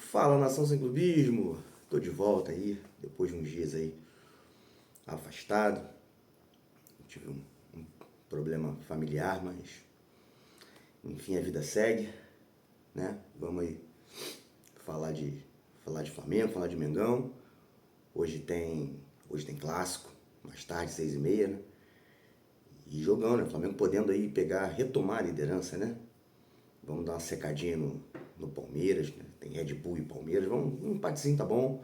Fala, nação sem clubismo! Tô de volta aí, depois de uns dias aí afastado. Tive um problema familiar, mas enfim, a vida segue, né? Vamos aí falar de Flamengo, falar de Mengão. Hoje tem clássico, mais tarde, 6h30, né? E jogando, né? O Flamengo podendo aí retomar a liderança, né? Vamos dar uma secadinha no Palmeiras, né? Tem Red Bull e Palmeiras. Um empatezinho tá bom.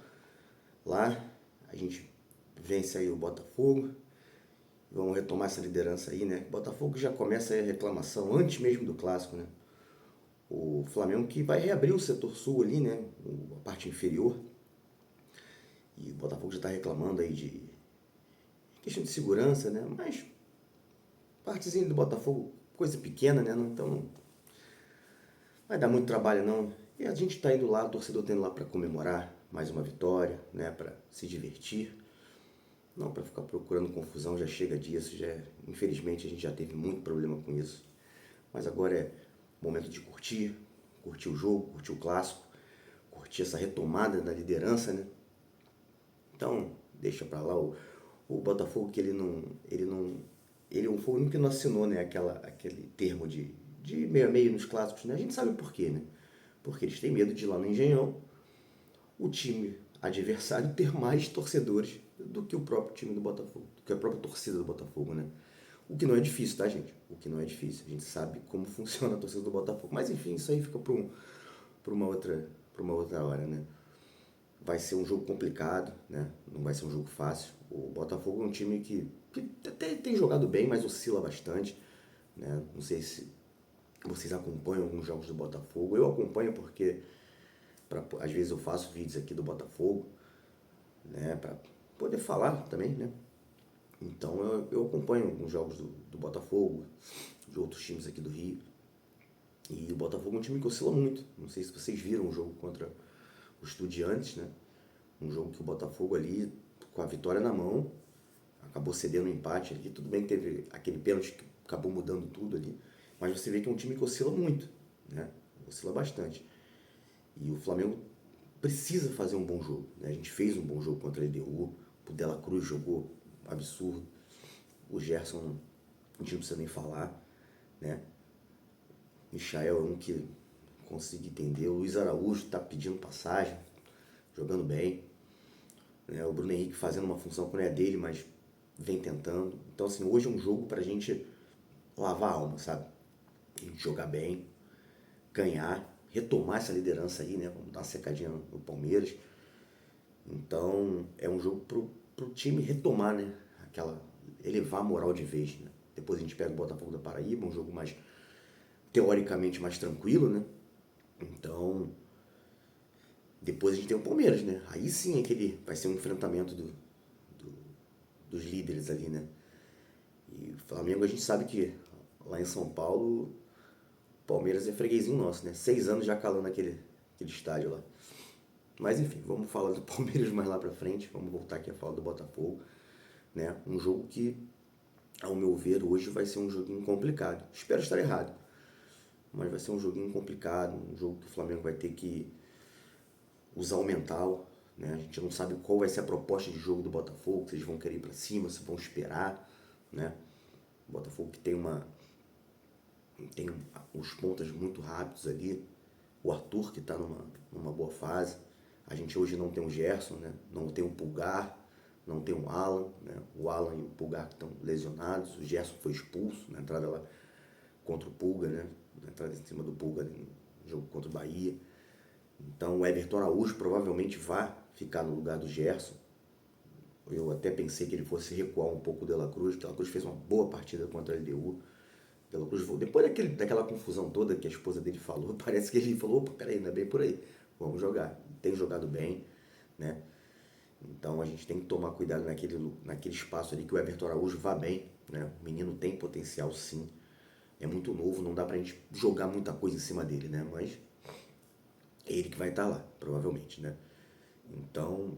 Lá a gente vence aí o Botafogo. Vamos retomar essa liderança aí, né? O Botafogo já começa aí a reclamação antes mesmo do clássico, né? O Flamengo que vai reabrir o setor sul ali, né? A parte inferior. E o Botafogo já está reclamando aí de questão de segurança, né? Mas partezinha do Botafogo, coisa pequena, né? Então não vai dar muito trabalho não. E a gente está indo lá, o torcedor tá indo lá para comemorar mais uma vitória, né? Para se divertir. Não para ficar procurando confusão, já chega disso, infelizmente a gente já teve muito problema com isso. Mas agora é momento de curtir o jogo, curtir o clássico, curtir essa retomada da liderança, né? Então, deixa pra lá o Botafogo que ele foi o único que não assinou, né, aquele termo de meio a meio nos clássicos, né? A gente sabe por quê, né? Porque eles têm medo de ir lá no Engenhão, o time adversário ter mais torcedores do que o próprio time do Botafogo, do que a própria torcida do Botafogo, né? O que não é difícil, tá, gente? O que não é difícil. A gente sabe como funciona a torcida do Botafogo. Mas, enfim, isso aí fica para uma outra hora, né? Vai ser um jogo complicado, né? Não vai ser um jogo fácil. O Botafogo é um time que até tem jogado bem, mas oscila bastante, né? Não sei se vocês acompanham alguns jogos do Botafogo. Eu acompanho porque às vezes eu faço vídeos aqui do Botafogo, né? Para poder falar também, né? Então eu acompanho alguns jogos do Botafogo, de outros times aqui do Rio. E o Botafogo é um time que oscila muito. Não sei se vocês viram o jogo contra o Estudiantes, né? Um jogo que o Botafogo ali, com a vitória na mão, acabou cedendo um empate ali. Tudo bem que teve aquele pênalti que acabou mudando tudo ali. Mas você vê que é um time que oscila muito, né? Oscila bastante. E o Flamengo precisa fazer um bom jogo, né? A gente fez um bom jogo contra a LDU. O Dela Cruz jogou absurdo. O Gerson, a gente não precisa nem falar, né? Michael é um que consigo entender. O Luiz Araújo está pedindo passagem, jogando bem, né? O Bruno Henrique fazendo uma função que não é dele, mas vem tentando. Então, assim, hoje é um jogo pra gente lavar a alma, sabe? A gente jogar bem, ganhar, retomar essa liderança aí, né? Vamos dar uma secadinha no Palmeiras. Então, é um jogo pro time retomar, né? Elevar a moral de vez, né? Depois a gente pega o Botafogo da Paraíba, um jogo mais, teoricamente, mais tranquilo, né? Então, depois a gente tem o Palmeiras, né? Aí sim vai ser um enfrentamento dos líderes ali, né? E o Flamengo a gente sabe que lá em São Paulo, o Palmeiras é freguesinho nosso, né? 6 anos já calando aquele estádio lá. Mas enfim, vamos falar do Palmeiras mais lá pra frente. Vamos voltar aqui a falar do Botafogo, né? Um jogo que, ao meu ver, hoje vai ser um joguinho complicado. Espero estar errado, mas vai ser um joguinho complicado, um jogo que o Flamengo vai ter que usar o mental, né? A gente não sabe qual vai ser a proposta de jogo do Botafogo, se eles vão querer ir pra cima, se vão esperar, né? O Botafogo que tem os pontas muito rápidos ali, o Arthur que está numa boa fase. A gente hoje não tem o Gerson, né? Não tem o Pulgar, não tem o Alan, né? O Alan e o Pulgar que estão lesionados. O Gerson foi expulso na entrada lá contra o Pulga, né? Na entrada em cima do Pulga no jogo contra o Bahia. Então o Everton Araújo provavelmente vai ficar no lugar do Gerson. Eu até pensei que ele fosse recuar um pouco o De La Cruz. O De La Cruz fez uma boa partida contra a LDU. De La Cruz, depois daquela confusão toda que a esposa dele falou, parece que ele falou, opa, peraí, não é bem por aí, vamos jogar. Tem jogado bem, né? Então a gente tem que tomar cuidado naquele espaço ali que o Everton Araújo vá bem, né? O menino tem potencial sim, é muito novo, não dá pra gente jogar muita coisa em cima dele, né? Mas é ele que vai estar lá, provavelmente, né? Então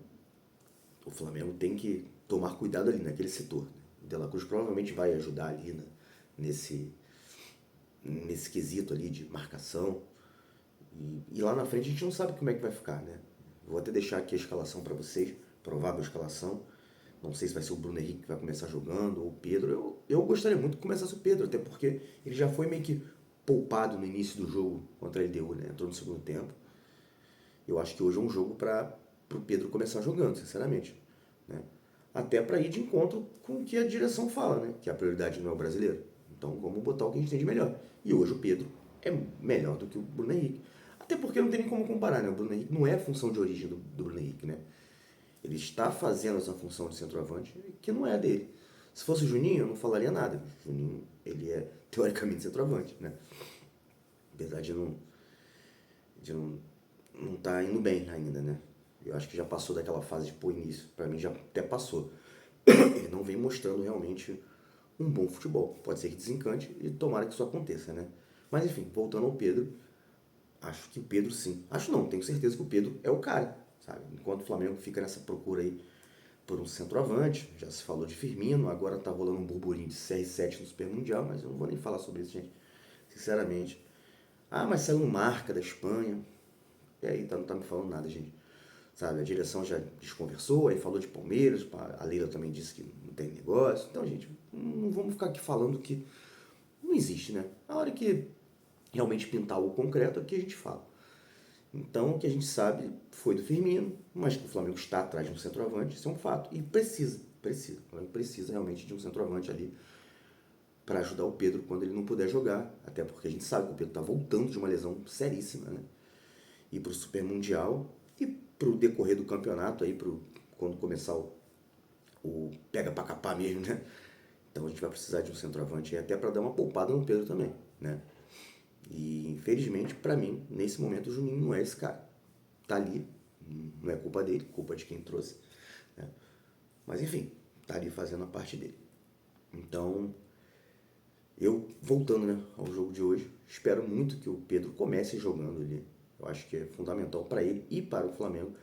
o Flamengo tem que tomar cuidado ali naquele setor, né? O De La Cruz provavelmente vai ajudar ali, né? nesse quesito ali de marcação, E lá na frente a gente não sabe como é que vai ficar, né? Vou até deixar aqui a escalação para vocês, provável escalação. Não sei se vai ser o Bruno Henrique que vai começar jogando ou o Pedro. Eu gostaria muito que começasse o Pedro, até porque ele já foi meio que poupado no início do jogo contra a LDU, né? Entrou no segundo tempo. Eu acho que hoje é um jogo para o Pedro começar jogando, sinceramente. Né? Até para ir de encontro com o que a direção fala, né? Que a prioridade não é o brasileiro. Então vamos botar o que a gente tem de melhor. E hoje o Pedro é melhor do que o Bruno Henrique. Até porque não tem nem como comparar, né? O Bruno Henrique não é a função de origem do Bruno Henrique, né? Ele está fazendo essa função de centroavante que não é dele. Se fosse o Juninho, eu não falaria nada. O Juninho, ele é teoricamente centroavante, né? Apesar de não tá indo bem ainda, né? Eu acho que já passou daquela fase de pôr início. Pra mim já até passou. Ele não vem mostrando realmente um bom futebol. Pode ser que desencante e tomara que isso aconteça, né? Mas enfim, voltando ao Pedro, acho que o Pedro sim. Acho não, tenho certeza que o Pedro é o cara, sabe? Enquanto o Flamengo fica nessa procura aí por um centroavante, já se falou de Firmino, agora tá rolando um burburinho de CR7 no Super Mundial, mas eu não vou nem falar sobre isso, gente. Sinceramente. Ah, mas saiu um Marca da Espanha. E aí, não tá me falando nada, gente. Sabe, a direção já desconversou, aí falou de Palmeiras, a Leila também disse que não tem negócio. Então, gente, não vamos ficar aqui falando que não existe, né? A hora que realmente pintar o concreto, aqui a gente fala. Então, o que a gente sabe foi do Firmino, mas que o Flamengo está atrás de um centroavante, isso é um fato. E precisa. O Flamengo precisa realmente de um centroavante ali para ajudar o Pedro quando ele não puder jogar. Até porque a gente sabe que o Pedro está voltando de uma lesão seríssima, né? E para o Super Mundial e para o decorrer do campeonato, aí quando começar o pega para capar mesmo, né? Então a gente vai precisar de um centroavante até para dar uma poupada no Pedro também, né? E infelizmente, para mim, nesse momento, o Juninho não é esse cara. Tá ali, não é culpa dele, culpa de quem trouxe. Né? Mas enfim, tá ali fazendo a parte dele. Então, eu, voltando, né, ao jogo de hoje, espero muito que o Pedro comece jogando ali. Eu acho que é fundamental para ele e para o Flamengo.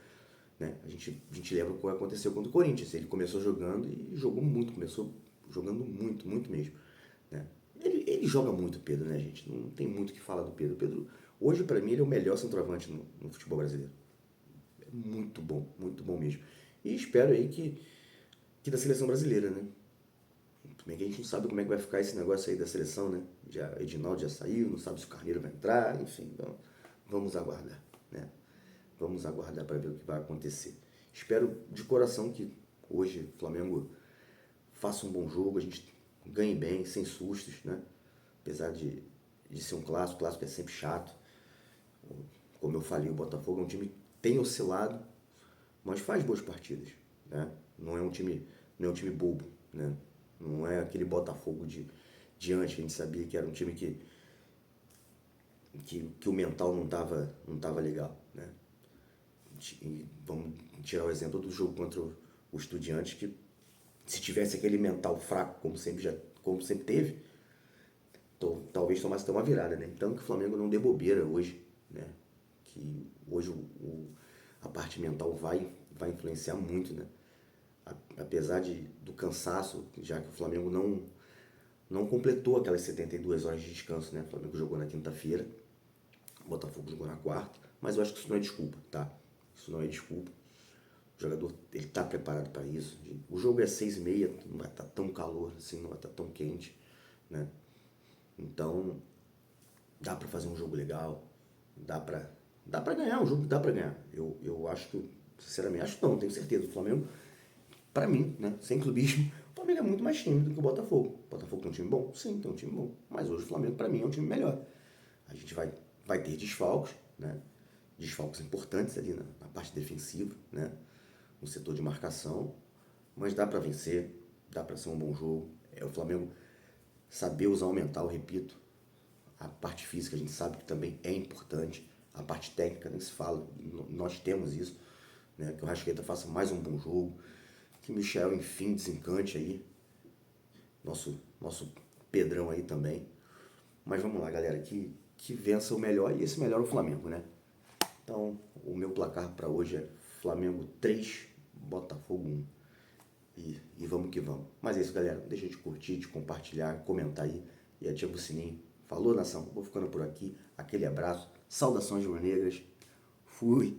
Né? A gente lembra o que aconteceu contra o Corinthians. Ele começou jogando e jogou muito, começou jogando muito, muito mesmo. Né? Ele joga muito, Pedro, né, gente? Não tem muito o que falar do Pedro. Pedro, hoje, para mim, ele é o melhor centroavante no futebol brasileiro. É muito bom mesmo. E espero aí que da seleção brasileira, né? Também que a gente não sabe como é que vai ficar esse negócio aí da seleção, né? Já, Edinaldo já saiu, não sabe se o Carneiro vai entrar, enfim. Então, vamos aguardar, né? Vamos aguardar para ver o que vai acontecer. Espero de coração que hoje o Flamengo faça um bom jogo, a gente ganhe bem, sem sustos, né? Apesar de ser um clássico é sempre chato. Como eu falei, o Botafogo é um time que tem oscilado, mas faz boas partidas, né? Não é um time bobo, né? Não é aquele Botafogo de antes, que a gente sabia que era um time que o mental não tava legal, né? E vamos tirar o exemplo do jogo contra o Estudiantes, que se tivesse aquele mental fraco, como sempre teve, talvez tomasse até uma virada, né? Então que o Flamengo não dê bobeira hoje, né? Que hoje a parte mental vai influenciar muito, né? Apesar do cansaço, já que o Flamengo não completou aquelas 72 horas de descanso, né? O Flamengo jogou na quinta-feira, o Botafogo jogou na quarta, mas eu acho que isso não é desculpa, tá? Isso não é desculpa. O jogador, ele tá preparado para isso. O jogo é 6h30, não vai estar tão calor assim, não vai estar tão quente, né? Então, dá para fazer um jogo legal, dá pra ganhar, um jogo que dá pra ganhar. Eu acho que, sinceramente, acho não, tenho certeza. O Flamengo, pra mim, né, sem clubismo, o Flamengo é muito mais time do que o Botafogo. O Botafogo tem um time bom? Sim, tem um time bom. Mas hoje o Flamengo, pra mim, é um time melhor. A gente vai ter desfalques, né? Desfalques importantes ali na parte defensiva, né? No setor de marcação. Mas dá pra vencer, dá pra ser um bom jogo. É o Flamengo saber usar o mental, repito. A parte física a gente sabe que também é importante. A parte técnica nem se fala. Nós temos isso. Né? Que o Rascaeta faça mais um bom jogo. Que o Michel, enfim, desencante aí. Nosso Pedrão aí também. Mas vamos lá, galera. Que vença o melhor. E esse melhor é o Flamengo, né? Então, o meu placar para hoje é Flamengo 3, Botafogo 1. E vamos que vamos. Mas é isso, galera. Não deixa de curtir, de compartilhar, comentar aí e ativa o sininho. Falou, nação? Vou ficando por aqui. Aquele abraço. Saudações rubro-negras. Fui.